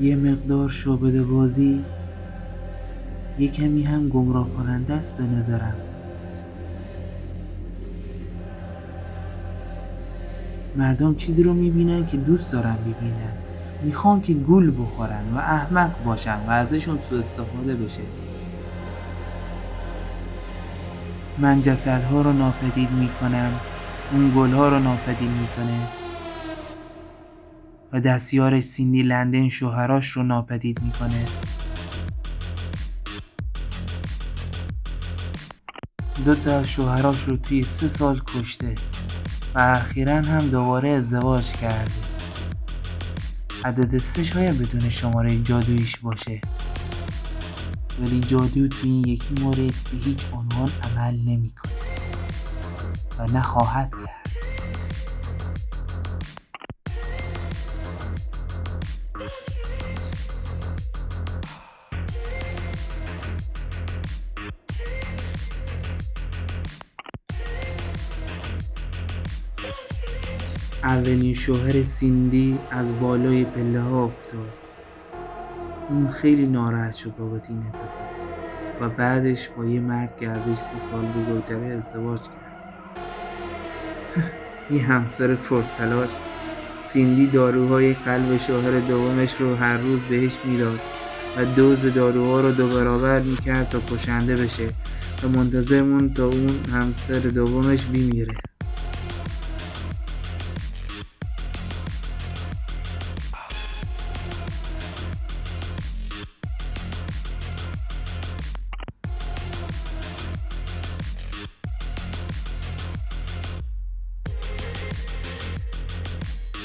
یه مقدار شعبده بازی یه کمی هم گمراه کننده است به نظرم. مردم چیزی رو میبینن که دوست دارن ببینن، میخوان که گول بخورن و احمق باشن و ازشون سوء استفاده بشه. من جسدها رو ناپدید میکنم، اون گلها رو ناپدید میکنه و دستیارش سیندی لندن شوهراش رو ناپدید میکنه. 2 تا از شوهراش رو توی 3 سال کشته و اخیراً هم دوباره ازدواج کرده. عدد 3 شاید بدون شماره جادوییش باشه، ولی جادو توی این یکی مورد به هیچ عنوان عمل نمیکنه و نخواهد کرد. اولین شوهر سیندی از بالای پله ها افتاد. اون خیلی ناراحت شد بابت این اتفاق و بعدش با یه مرد که ازش 30 سال بزرگتره ازدواج کرد. یه همسر پرتلاش. سیندی داروهای قلب شوهر دومش رو هر روز بهش میداد و دوز داروها رو 2 برابر میکرد تا کشنده بشه و منتظر موند تا اون همسر دومش بمیره.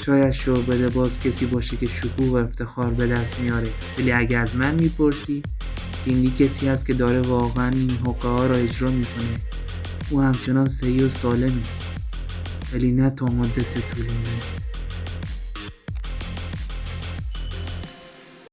شاید شعبده باز کسی باشه که شکوه و افتخار به دست میاره، ولی اگه از من میپرسی، سیندی کسی هست که داره واقعا این حقه ها را اجرا میکنه. او همچنان صحیح و سالمه، ولی نه تا مدت طولانی.